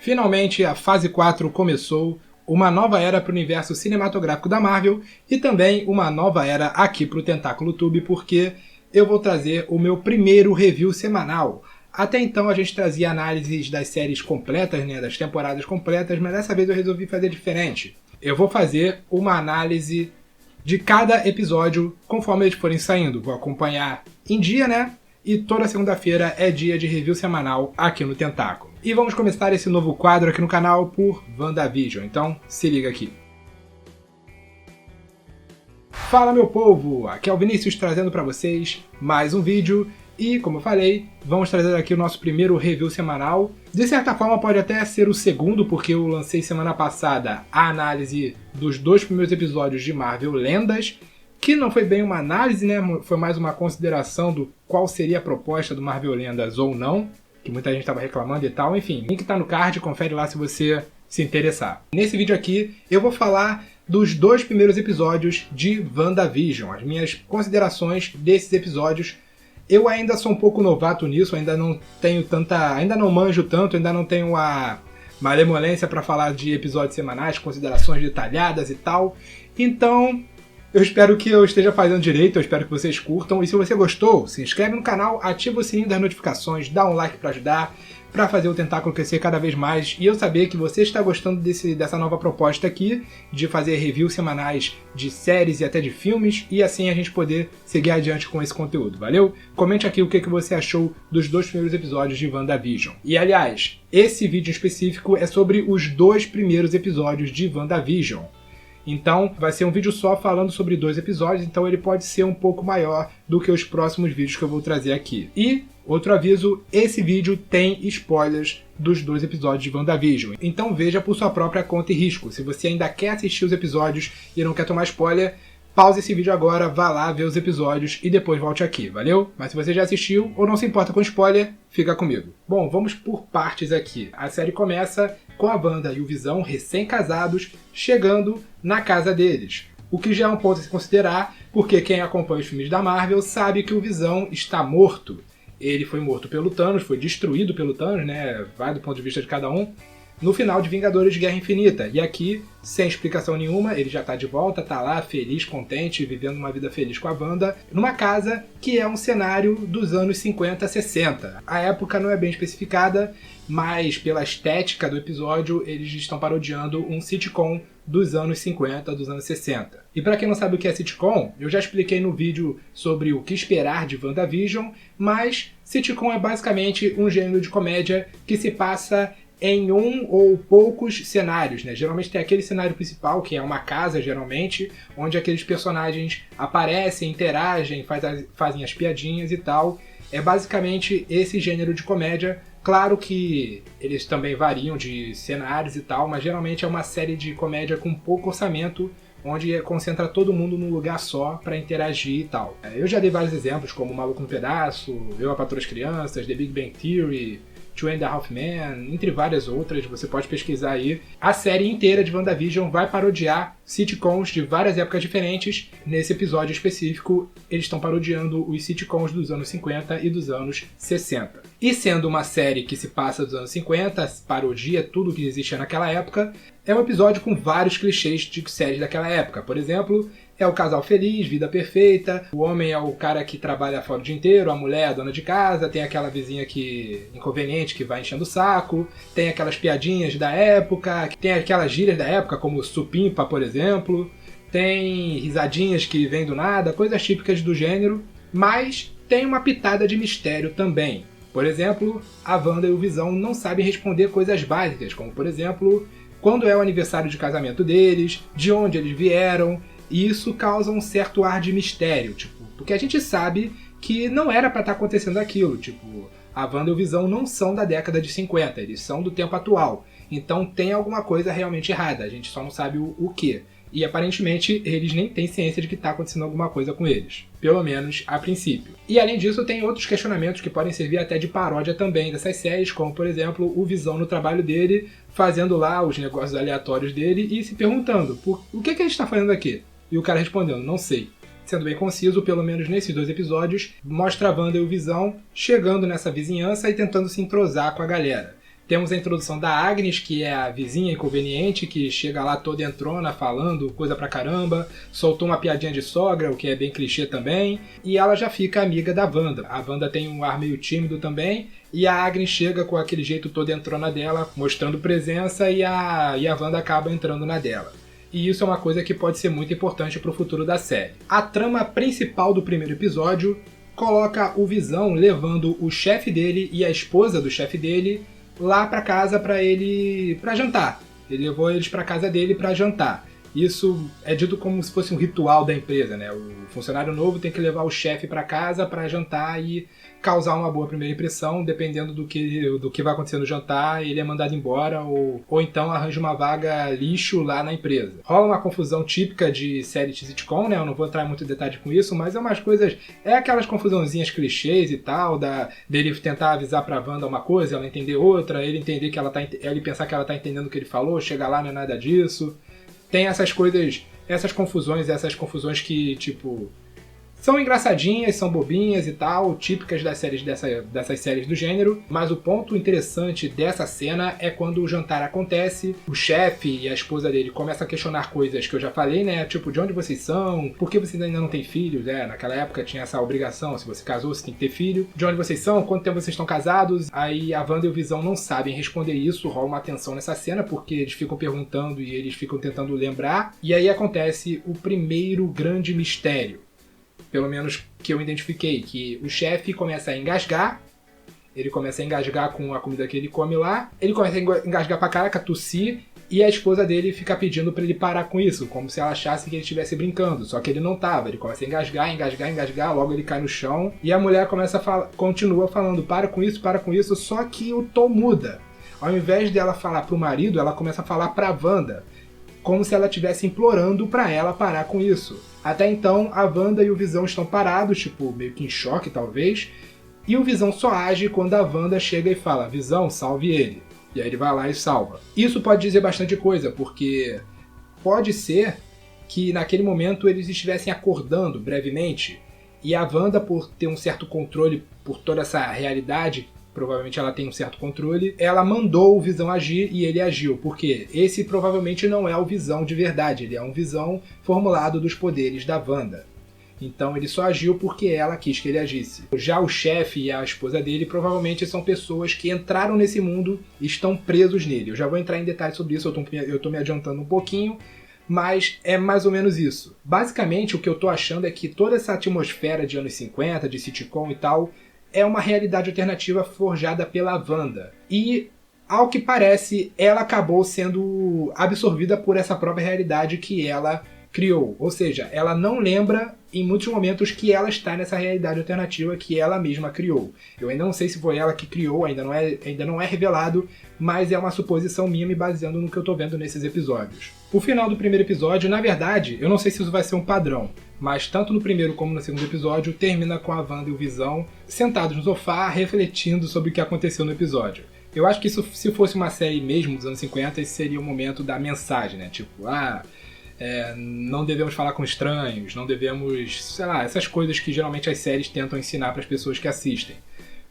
Finalmente a fase 4 começou, uma nova era para o universo cinematográfico da Marvel e também uma nova era aqui para o Tentáculo Tube, porque eu vou trazer o meu primeiro review semanal. Até então a gente trazia análises das séries completas, das temporadas completas, mas dessa vez eu resolvi fazer diferente. Eu vou fazer uma análise de cada episódio conforme eles forem saindo. Vou acompanhar em dia, E toda segunda-feira é dia de review semanal aqui no Tentáculo. E vamos começar esse novo quadro aqui no canal por WandaVision, então se liga aqui. Fala meu povo, aqui é o Vinícius trazendo para vocês mais um vídeo e, como eu falei, vamos trazer aqui o nosso primeiro review semanal. De certa forma pode até ser o segundo, porque eu lancei semana passada a análise dos 2 primeiros episódios de Marvel Lendas, que não foi bem uma análise, Foi mais uma consideração do qual seria a proposta do Marvel Lendas ou não, que muita gente estava reclamando e tal. Enfim, link tá no card, confere lá se você se interessar. Nesse vídeo aqui eu vou falar dos 2 primeiros episódios de WandaVision, as minhas considerações desses episódios. Eu ainda sou um pouco novato nisso, ainda não manjo tanto, ainda não tenho a malemolência para falar de episódios semanais, considerações detalhadas e tal. Então, eu espero que eu esteja fazendo direito, eu espero que vocês curtam. E se você gostou, se inscreve no canal, ativa o sininho das notificações, dá um like para ajudar, para fazer o Tentáculo crescer cada vez mais. E eu saber que você está gostando dessa nova proposta aqui, de fazer reviews semanais de séries e até de filmes, e assim a gente poder seguir adiante com esse conteúdo, valeu? Comente aqui o que você achou dos 2 primeiros episódios de WandaVision. E aliás, esse vídeo em específico é sobre os 2 primeiros episódios de WandaVision. Então, vai ser um vídeo só falando sobre 2 episódios, então ele pode ser um pouco maior do que os próximos vídeos que eu vou trazer aqui. E, outro aviso, esse vídeo tem spoilers dos 2 episódios de WandaVision. Então veja por sua própria conta e risco. Se você ainda quer assistir os episódios e não quer tomar spoiler, pause esse vídeo agora, vá lá ver os episódios e depois volte aqui, valeu? Mas se você já assistiu ou não se importa com spoiler, fica comigo. Bom, vamos por partes aqui. A série começa com a Wanda e o Visão recém-casados chegando na casa deles. O que já é um ponto a se considerar, porque quem acompanha os filmes da Marvel sabe que o Visão está morto. Ele foi morto pelo Thanos, foi destruído pelo Thanos, Vai do ponto de vista de cada um, no final de Vingadores de Guerra Infinita. E aqui, sem explicação nenhuma, ele já tá de volta, tá lá feliz, contente, vivendo uma vida feliz com a Wanda, numa casa que é um cenário dos anos 50, 60. A época não é bem especificada, mas pela estética do episódio, eles estão parodiando um sitcom dos anos 50, dos anos 60. E para quem não sabe o que é sitcom, eu já expliquei no vídeo sobre o que esperar de WandaVision, mas sitcom é basicamente um gênero de comédia que se passa em um ou poucos cenários, Geralmente tem aquele cenário principal, que é uma casa, geralmente, onde aqueles personagens aparecem, interagem, fazem as piadinhas e tal. É basicamente esse gênero de comédia. Claro que eles também variam de cenários e tal, mas geralmente é uma série de comédia com pouco orçamento, onde concentra todo mundo num lugar só para interagir e tal. Eu já dei vários exemplos, como Maluco no Pedaço, Eu, a Patroa das Crianças, The Big Bang Theory, Two and a Half Men, entre várias outras, você pode pesquisar aí. A série inteira de WandaVision vai parodiar sitcoms de várias épocas diferentes. Nesse episódio específico, eles estão parodiando os sitcoms dos anos 50 e dos anos 60. E sendo uma série que se passa dos anos 50, parodia tudo que existia naquela época, é um episódio com vários clichês de séries daquela época. Por exemplo, é o casal feliz, vida perfeita, o homem é o cara que trabalha fora o dia inteiro, a mulher é a dona de casa, tem aquela vizinha inconveniente que vai enchendo o saco, tem aquelas piadinhas da época, tem aquelas gírias da época, como supimpa, por exemplo, tem risadinhas que vêm do nada, coisas típicas do gênero, mas tem uma pitada de mistério também. Por exemplo, a Wanda e o Visão não sabem responder coisas básicas, como por exemplo, quando é o aniversário de casamento deles, de onde eles vieram. E isso causa um certo ar de mistério, porque a gente sabe que não era pra estar acontecendo aquilo, a Wanda e o Visão não são da década de 50, eles são do tempo atual. Então tem alguma coisa realmente errada, a gente só não sabe o que. E aparentemente eles nem têm ciência de que está acontecendo alguma coisa com eles, pelo menos a princípio. E além disso tem outros questionamentos que podem servir até de paródia também dessas séries, como por exemplo o Visão no trabalho dele, fazendo lá os negócios aleatórios dele e se perguntando, o que ele está fazendo aqui? E o cara respondendo, não sei. Sendo bem conciso, pelo menos nesses 2 episódios, mostra a Wanda e o Visão chegando nessa vizinhança e tentando se entrosar com a galera. Temos a introdução da Agnes, que é a vizinha inconveniente, que chega lá toda entrona, falando coisa pra caramba, soltou uma piadinha de sogra, o que é bem clichê também, e ela já fica amiga da Wanda. A Wanda tem um ar meio tímido também, e a Agnes chega com aquele jeito toda entrona dela, mostrando presença, e a Wanda acaba entrando na dela. E isso é uma coisa que pode ser muito importante pro futuro da série. A trama principal do primeiro episódio coloca o Visão levando o chefe dele e a esposa do chefe dele lá pra casa pra jantar. Ele levou eles pra casa dele pra jantar. Isso é dito como se fosse um ritual da empresa, né? O funcionário novo tem que levar o chefe pra casa pra jantar e causar uma boa primeira impressão, dependendo do que vai acontecer no jantar, ele é mandado embora ou então arranja uma vaga lixo lá na empresa. Rola uma confusão típica de série de sitcom, né? Eu não vou entrar em muito detalhe com isso, mas é umas coisas... É aquelas confusãozinhas clichês e tal, dele tentar avisar pra Wanda uma coisa, ela entender outra, ele entender que ele pensar que ela tá entendendo o que ele falou, chegar lá não é nada disso. Tem essas coisas, essas confusões que, tipo, são engraçadinhas, são bobinhas e tal, típicas das séries dessas séries do gênero, mas o ponto interessante dessa cena é quando o jantar acontece, o chefe e a esposa dele começam a questionar coisas que eu já falei, né? Tipo, de onde vocês são? Por que vocês ainda não têm filhos? Naquela época tinha essa obrigação, se você casou, você tem que ter filho. De onde vocês são? Quanto tempo vocês estão casados? Aí a Wanda e o Visão não sabem responder isso, rola uma tensão nessa cena, porque eles ficam perguntando e eles ficam tentando lembrar, e aí acontece o primeiro grande mistério. Pelo menos que eu identifiquei, que o chefe começa a engasgar, ele começa a engasgar com a comida que ele come lá, ele começa a engasgar pra caraca, tossir, e a esposa dele fica pedindo pra ele parar com isso, como se ela achasse que ele estivesse brincando, só que ele não tava, ele começa a engasgar, logo ele cai no chão, e a mulher continua falando, para com isso, só que o tom muda. Ao invés dela falar pro marido, ela começa a falar pra Wanda, como se ela estivesse implorando pra ela parar com isso. Até então, a Wanda e o Visão estão parados, tipo, meio que em choque, talvez, e o Visão só age quando a Wanda chega e fala, Visão, salve ele. E aí ele vai lá e salva. Isso pode dizer bastante coisa, porque pode ser que naquele momento eles estivessem acordando brevemente, e a Wanda, por ter um certo controle por toda essa realidade, provavelmente ela tem um certo controle, ela mandou o Visão agir e ele agiu, porque esse provavelmente não é o Visão de verdade, ele é um Visão formulado dos poderes da Wanda. Então ele só agiu porque ela quis que ele agisse. Já o chefe e a esposa dele provavelmente são pessoas que entraram nesse mundo e estão presos nele. Eu já vou entrar em detalhes sobre isso, eu tô me adiantando um pouquinho, mas é mais ou menos isso. Basicamente o que eu tô achando é que toda essa atmosfera de anos 50, de sitcom e tal, é uma realidade alternativa forjada pela Wanda. E, ao que parece, ela acabou sendo absorvida por essa própria realidade que ela criou. Ou seja, ela não lembra em muitos momentos que ela está nessa realidade alternativa que ela mesma criou. Eu ainda não sei se foi ela que criou, ainda não é revelado, mas é uma suposição minha me baseando no que eu tô vendo nesses episódios. O final do primeiro episódio, na verdade, eu não sei se isso vai ser um padrão, mas tanto no primeiro como no segundo episódio termina com a Wanda e o Visão sentados no sofá refletindo sobre o que aconteceu no episódio. Eu acho que isso, se fosse uma série mesmo dos anos 50, esse seria o momento da mensagem, né? Tipo, não devemos falar com estranhos, não devemos, sei lá, essas coisas que geralmente as séries tentam ensinar para as pessoas que assistem.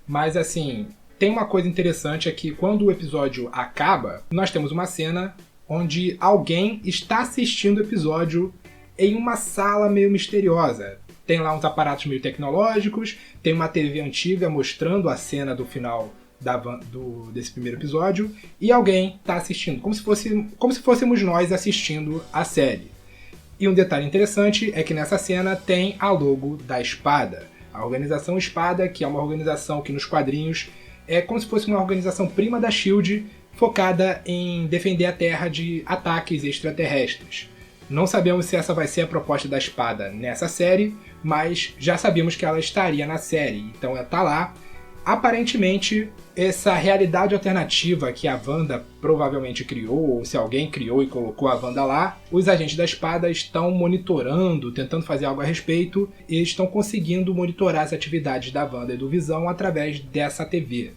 Mas assim, tem uma coisa interessante é que quando o episódio acaba, nós temos uma cena onde alguém está assistindo o episódio em uma sala meio misteriosa. Tem lá uns aparatos meio tecnológicos, tem uma TV antiga mostrando a cena do final desse primeiro episódio, e alguém está assistindo, como se fôssemos nós assistindo a série. E um detalhe interessante é que nessa cena tem a logo da Espada. A organização Espada, que é uma organização que nos quadrinhos é como se fosse uma organização prima da S.H.I.E.L.D., focada em defender a Terra de ataques extraterrestres. Não sabemos se essa vai ser a proposta da Espada nessa série, mas já sabemos que ela estaria na série, então ela está lá. Aparentemente, essa realidade alternativa que a Wanda provavelmente criou, ou se alguém criou e colocou a Wanda lá, os agentes da Espada estão monitorando, tentando fazer algo a respeito, e estão conseguindo monitorar as atividades da Wanda e do Visão através dessa TV.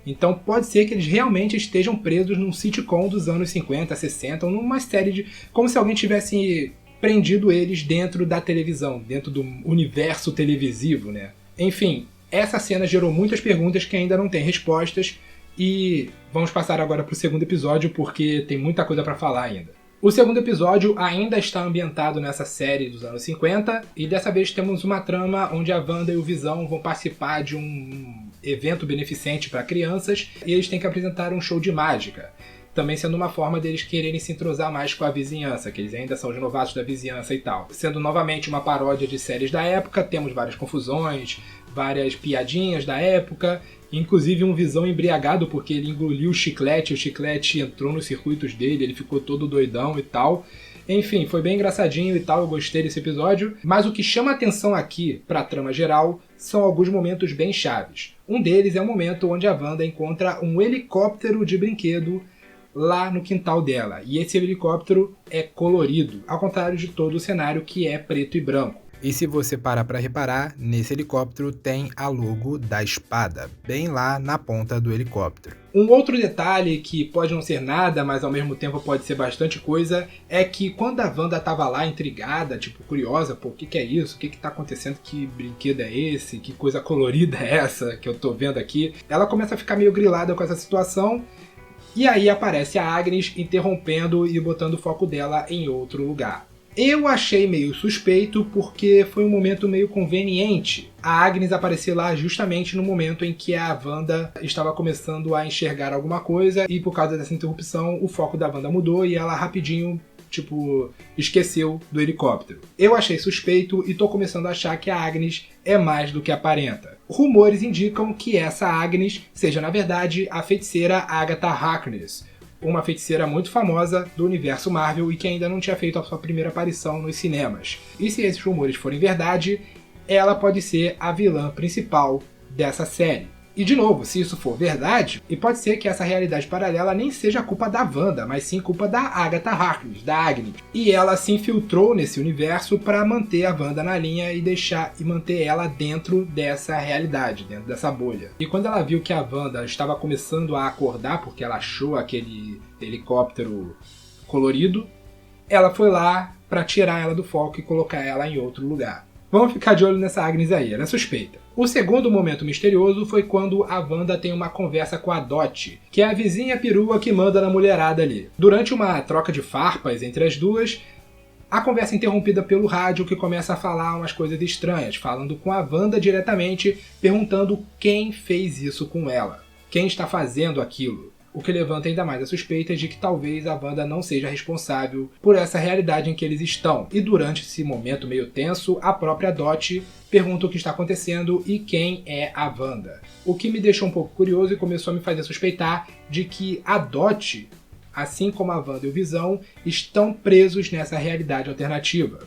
Então pode ser que eles realmente estejam presos num sitcom dos anos 50, 60, ou numa série de... como se alguém tivesse prendido eles dentro da televisão, dentro do universo televisivo, né? Enfim, essa cena gerou muitas perguntas que ainda não têm respostas, E vamos passar agora para o segundo episódio, porque tem muita coisa para falar ainda. O segundo episódio ainda está ambientado nessa série dos anos 50, e dessa vez temos uma trama onde a Wanda e o Visão vão participar de um evento beneficente para crianças, e eles têm que apresentar um show de mágica. Também sendo uma forma deles quererem se entrosar mais com a vizinhança, que eles ainda são os novatos da vizinhança e tal. Sendo novamente uma paródia de séries da época, temos várias confusões, várias piadinhas da época, inclusive um Visão embriagado porque ele engoliu o chiclete entrou nos circuitos dele, ele ficou todo doidão e tal. Enfim, foi bem engraçadinho e tal, eu gostei desse episódio, mas o que chama atenção aqui, pra trama geral, são alguns momentos bem chaves. Um deles é o momento onde a Wanda encontra um helicóptero de brinquedo lá no quintal dela, e esse helicóptero é colorido, ao contrário de todo o cenário que é preto e branco. E se você parar para reparar, nesse helicóptero tem a logo da espada, bem lá na ponta do helicóptero. Um outro detalhe que pode não ser nada, mas ao mesmo tempo pode ser bastante coisa, é que quando a Wanda tava lá intrigada, tipo, curiosa, pô, o que é isso? O que tá acontecendo? Que brinquedo é esse? Que coisa colorida é essa que eu tô vendo aqui? Ela começa a ficar meio grilada com essa situação, e aí aparece a Agnes interrompendo e botando o foco dela em outro lugar. Eu achei meio suspeito porque foi um momento meio conveniente a Agnes aparecer lá justamente no momento em que a Wanda estava começando a enxergar alguma coisa, e por causa dessa interrupção o foco da Wanda mudou e ela rapidinho, esqueceu do helicóptero. Eu achei suspeito e tô começando a achar que a Agnes é mais do que aparenta. Rumores indicam que essa Agnes seja na verdade a feiticeira Agatha Harkness, uma feiticeira muito famosa do universo Marvel e que ainda não tinha feito a sua primeira aparição nos cinemas. E se esses rumores forem verdade, ela pode ser a vilã principal dessa série. E de novo, se isso for verdade, e pode ser que essa realidade paralela nem seja culpa da Wanda, mas sim culpa da Agatha Harkness, da Agnes. E ela se infiltrou nesse universo para manter a Wanda na linha e manter ela dentro dessa realidade, dentro dessa bolha. E quando ela viu que a Wanda estava começando a acordar porque ela achou aquele helicóptero colorido, ela foi lá para tirar ela do foco e colocar ela em outro lugar. Vamos ficar de olho nessa Agnes aí, ela é suspeita. O segundo momento misterioso foi quando a Wanda tem uma conversa com a Dot, que é a vizinha perua que manda na mulherada ali. Durante uma troca de farpas entre as duas, a conversa é interrompida pelo rádio, que começa a falar umas coisas estranhas, falando com a Wanda diretamente, perguntando quem fez isso com ela, quem está fazendo aquilo. O que levanta ainda mais a suspeita de que talvez a Wanda não seja responsável por essa realidade em que eles estão. E durante esse momento meio tenso, a própria Dot pergunta o que está acontecendo e quem é a Wanda. O que me deixou um pouco curioso e começou a me fazer suspeitar de que a Dot, assim como a Wanda e o Visão, estão presos nessa realidade alternativa.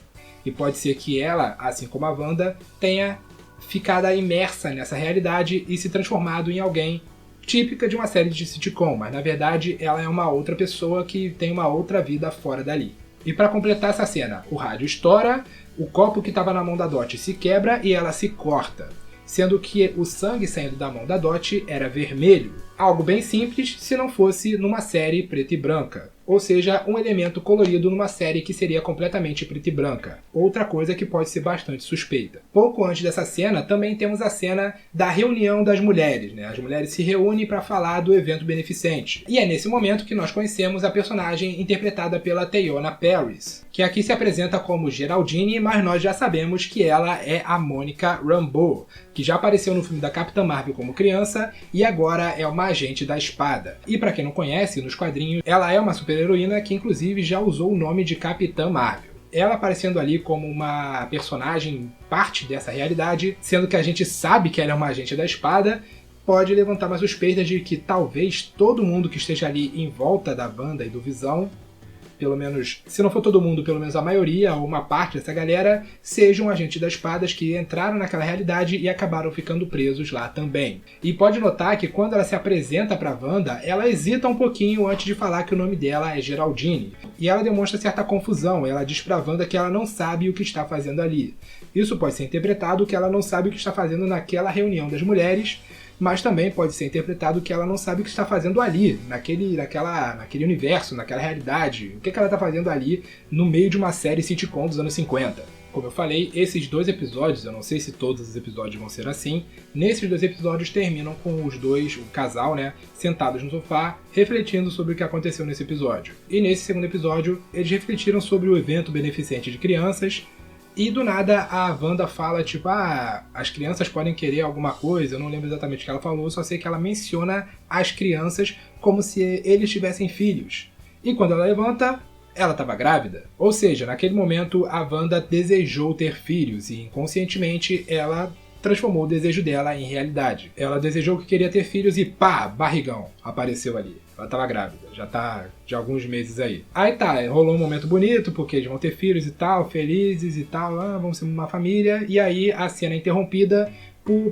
E pode ser que ela, assim como a Wanda, tenha ficado imersa nessa realidade e se transformado em alguém típica de uma série de sitcom, mas na verdade ela é uma outra pessoa que tem uma outra vida fora dali. E para completar essa cena, o rádio estoura, o copo que estava na mão da Dot se quebra e ela se corta, sendo que o sangue saindo da mão da Dot era vermelho. Algo bem simples se não fosse numa série preta e branca. Ou seja, um elemento colorido numa série que seria completamente preta e branca. Outra coisa que pode ser bastante suspeita. Pouco antes dessa cena, também temos a cena da reunião das mulheres, né? As mulheres se reúnem para falar do evento beneficente. E é nesse momento que nós conhecemos a personagem interpretada pela Teyonah Parris, que aqui se apresenta como Geraldine, mas nós já sabemos que ela é a Monica Rambeau, que já apareceu no filme da Capitã Marvel como criança e agora é uma agente da espada. E para quem não conhece, nos quadrinhos, ela é uma super-heroína que inclusive já usou o nome de Capitã Marvel. Ela aparecendo ali como uma personagem parte dessa realidade, sendo que a gente sabe que ela é uma agente da espada, pode levantar uma suspeita de que talvez todo mundo que esteja ali em volta da Wanda e do Visão, pelo menos, se não for todo mundo, pelo menos a maioria ou uma parte dessa galera, sejam agentes das espadas que entraram naquela realidade e acabaram ficando presos lá também. E pode notar que quando ela se apresenta pra Wanda, ela hesita um pouquinho antes de falar que o nome dela é Geraldine. E ela demonstra certa confusão, ela diz pra Wanda que ela não sabe o que está fazendo ali. Isso pode ser interpretado que ela não sabe o que está fazendo naquela reunião das mulheres, mas também pode ser interpretado que ela não sabe o que está fazendo ali, naquele universo, naquela realidade. O que ela está fazendo ali no meio de uma série sitcom dos anos 50. Como eu falei, esses 2 episódios, eu não sei se todos os episódios vão ser assim, nesses 2 episódios terminam com os dois, o casal, né, sentados no sofá, refletindo sobre o que aconteceu nesse episódio. E nesse segundo episódio, eles refletiram sobre o evento beneficente de crianças, e do nada a Wanda fala, tipo, as crianças podem querer alguma coisa, eu não lembro exatamente o que ela falou, só sei que ela menciona as crianças como se eles tivessem filhos. E quando ela levanta, ela estava grávida. Ou seja, naquele momento a Wanda desejou ter filhos e inconscientemente ela transformou o desejo dela em realidade. Ela desejou que queria ter filhos e pá, barrigão, apareceu ali. Ela estava grávida, já tá de alguns meses aí. Aí tá, rolou um momento bonito, porque eles vão ter filhos e tal, felizes e tal, vamos ser uma família. E aí a cena é interrompida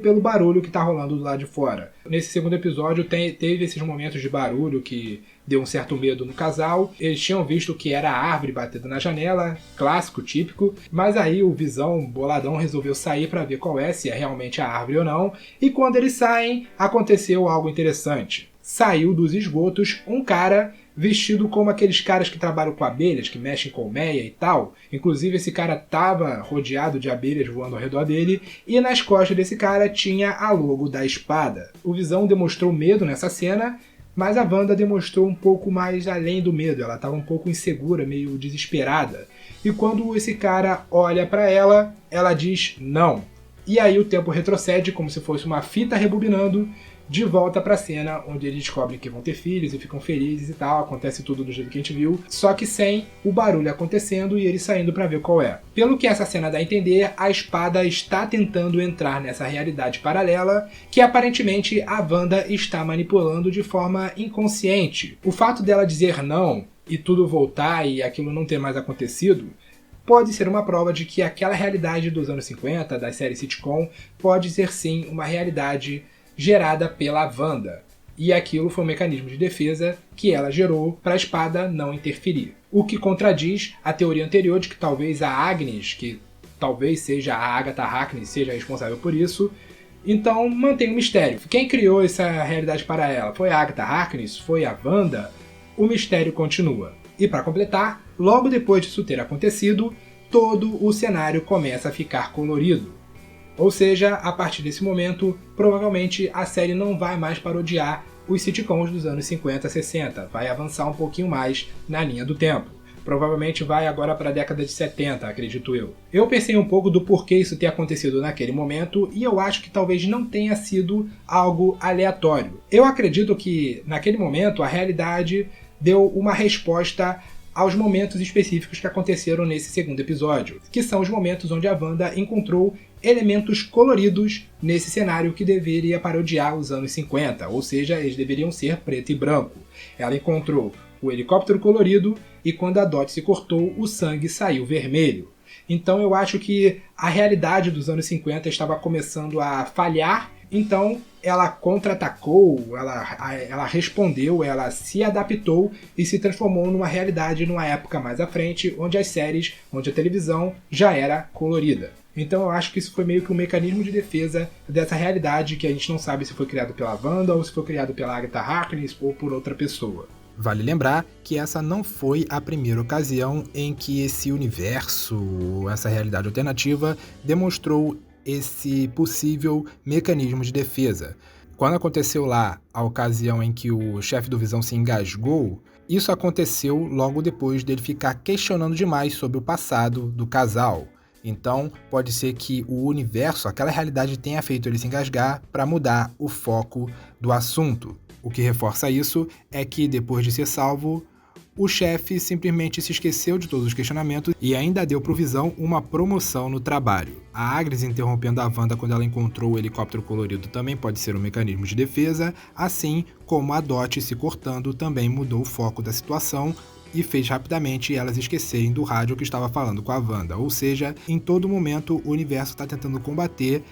pelo barulho que tá rolando do lado de fora. Nesse segundo episódio teve esses momentos de barulho que deu um certo medo no casal. Eles tinham visto que era a árvore batendo na janela, clássico, típico, mas aí o Visão boladão resolveu sair para ver qual é, se é realmente a árvore ou não, e quando eles saem, aconteceu algo interessante. Saiu dos esgotos um cara vestido como aqueles caras que trabalham com abelhas, que mexem colmeia e tal. Inclusive esse cara tava rodeado de abelhas voando ao redor dele, e nas costas desse cara tinha a logo da espada. O Visão demonstrou medo nessa cena, mas a Wanda demonstrou um pouco mais além do medo, ela estava um pouco insegura, meio desesperada. E quando esse cara olha para ela, ela diz não. E aí o tempo retrocede como se fosse uma fita rebobinando, de volta pra cena onde eles descobrem que vão ter filhos e ficam felizes e tal, acontece tudo do jeito que a gente viu, só que sem o barulho acontecendo e eles saindo pra ver qual é. Pelo que essa cena dá a entender, a espada está tentando entrar nessa realidade paralela que aparentemente a Wanda está manipulando de forma inconsciente. O fato dela dizer não e tudo voltar e aquilo não ter mais acontecido pode ser uma prova de que aquela realidade dos anos 50, da série sitcom, pode ser sim uma realidade gerada pela Wanda. E aquilo foi um mecanismo de defesa que ela gerou para a espada não interferir. O que contradiz a teoria anterior de que talvez a Agnes, que talvez seja a Agatha Harkness, seja responsável por isso. Então mantém o mistério. Quem criou essa realidade para ela? Foi a Agatha Harkness? Foi a Wanda? O mistério continua. E para completar, logo depois disso ter acontecido, todo o cenário começa a ficar colorido. Ou seja, a partir desse momento, provavelmente a série não vai mais parodiar os sitcoms dos anos 50 e 60, vai avançar um pouquinho mais na linha do tempo. Provavelmente vai agora para a década de 70, acredito eu. Eu pensei um pouco do porquê isso ter acontecido naquele momento e eu acho que talvez não tenha sido algo aleatório. Eu acredito que naquele momento a realidade deu uma resposta aos momentos específicos que aconteceram nesse segundo episódio, que são os momentos onde a Wanda encontrou elementos coloridos nesse cenário que deveria parodiar os anos 50, ou seja, eles deveriam ser preto e branco. Ela encontrou o helicóptero colorido e quando a Dot se cortou, o sangue saiu vermelho. Então eu acho que a realidade dos anos 50 estava começando a falhar, então ela contra-atacou, ela respondeu, ela se adaptou e se transformou numa realidade numa época mais à frente, onde as séries, onde a televisão já era colorida. Então eu acho que isso foi meio que um mecanismo de defesa dessa realidade que a gente não sabe se foi criado pela Wanda ou se foi criado pela Agatha Harkness ou por outra pessoa. Vale lembrar que essa não foi a primeira ocasião em que esse universo, essa realidade alternativa, demonstrou esse possível mecanismo de defesa. Quando aconteceu lá a ocasião em que o chefe do Visão se engasgou, isso aconteceu logo depois dele ficar questionando demais sobre o passado do casal. Então, pode ser que o universo, aquela realidade, tenha feito ele se engasgar para mudar o foco do assunto. O que reforça isso é que, depois de ser salvo, o chefe simplesmente se esqueceu de todos os questionamentos e ainda deu pro Visão uma promoção no trabalho. A Agnes interrompendo a Wanda quando ela encontrou o helicóptero colorido também pode ser um mecanismo de defesa, assim como a Dot se cortando também mudou o foco da situação e fez rapidamente elas esquecerem do rádio que estava falando com a Wanda. Ou seja, em todo momento o universo está tentando combater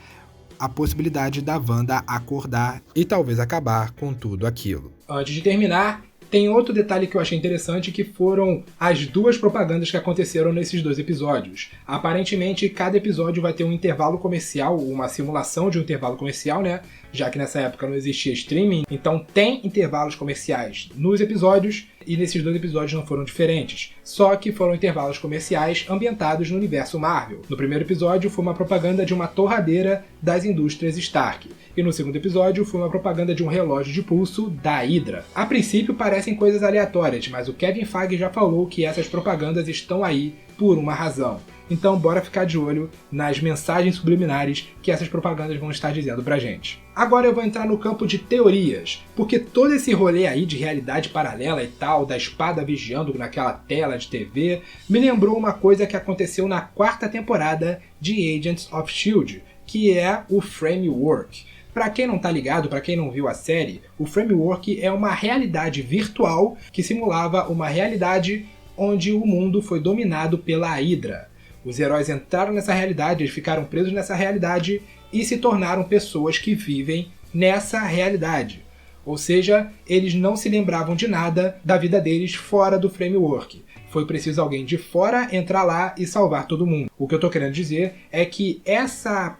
a possibilidade da Wanda acordar e talvez acabar com tudo aquilo. Antes de terminar, tem outro detalhe que eu achei interessante, que foram as 2 propagandas que aconteceram nesses 2 episódios. Aparentemente, cada episódio vai ter um intervalo comercial, uma simulação de um intervalo comercial, né? já que nessa época não existia streaming, então tem intervalos comerciais nos episódios, e nesses 2 episódios não foram diferentes, só que foram intervalos comerciais ambientados no universo Marvel. No primeiro episódio foi uma propaganda de uma torradeira das indústrias Stark, e no segundo episódio foi uma propaganda de um relógio de pulso da Hydra. A princípio parecem coisas aleatórias, mas o Kevin Feige já falou que essas propagandas estão aí por uma razão. Então bora ficar de olho nas mensagens subliminares que essas propagandas vão estar dizendo pra gente. Agora eu vou entrar no campo de teorias, porque todo esse rolê aí de realidade paralela e tal, da espada vigiando naquela tela de TV, me lembrou uma coisa que aconteceu na 4ª temporada de Agents of S.H.I.E.L.D., que é o Framework. Pra quem não tá ligado, pra quem não viu a série, o Framework é uma realidade virtual que simulava uma realidade onde o mundo foi dominado pela Hydra. Os heróis entraram nessa realidade, eles ficaram presos nessa realidade e se tornaram pessoas que vivem nessa realidade. Ou seja, eles não se lembravam de nada da vida deles fora do Framework. Foi preciso alguém de fora entrar lá e salvar todo mundo. O que eu tô querendo dizer é que essa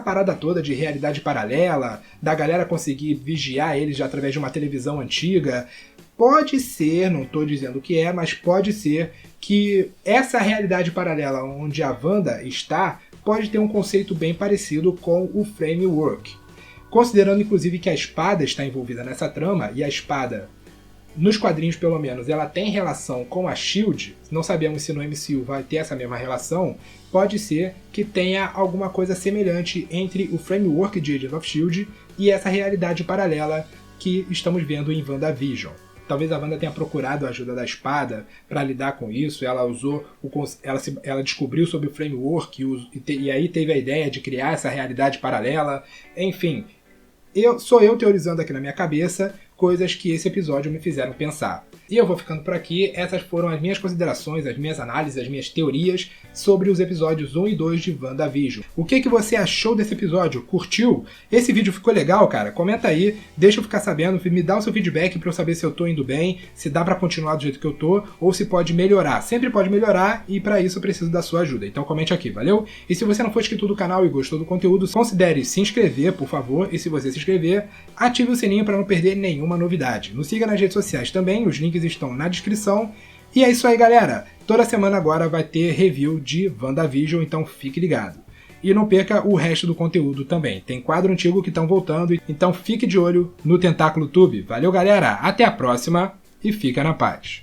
parada toda de realidade paralela, da galera conseguir vigiar eles através de uma televisão antiga, pode ser, não estou dizendo que é, mas pode ser que essa realidade paralela onde a Wanda está pode ter um conceito bem parecido com o Framework. Considerando inclusive que a espada está envolvida nessa trama, e a espada, nos quadrinhos pelo menos, ela tem relação com a S.H.I.E.L.D., não sabemos se no MCU vai ter essa mesma relação, pode ser que tenha alguma coisa semelhante entre o Framework de Agents of S.H.I.E.L.D. e essa realidade paralela que estamos vendo em WandaVision. Talvez a Wanda tenha procurado a ajuda da espada para lidar com isso, ela descobriu sobre o Framework e aí teve a ideia de criar essa realidade paralela. Enfim, sou eu teorizando aqui na minha cabeça coisas que esse episódio me fizeram pensar. E eu vou ficando por aqui, essas foram as minhas considerações, as minhas análises, as minhas teorias sobre os episódios 1 e 2 de WandaVision. O que você achou desse episódio? Curtiu? Esse vídeo ficou legal, cara? Comenta aí, deixa eu ficar sabendo, me dá o seu feedback pra eu saber se eu tô indo bem, se dá pra continuar do jeito que eu tô, ou se pode melhorar. Sempre pode melhorar e pra isso eu preciso da sua ajuda. Então comente aqui, valeu? E se você não for inscrito do canal e gostou do conteúdo, considere se inscrever, por favor, e se você se inscrever, ative o sininho pra não perder nenhuma novidade. Nos siga nas redes sociais também, os links estão na descrição. E é isso aí, galera! Toda semana agora vai ter review de WandaVision, então fique ligado. E não perca o resto do conteúdo também. Tem quadro antigo que estão voltando, então fique de olho no Tentáculo Tube. Valeu, galera! Até a próxima e fica na paz!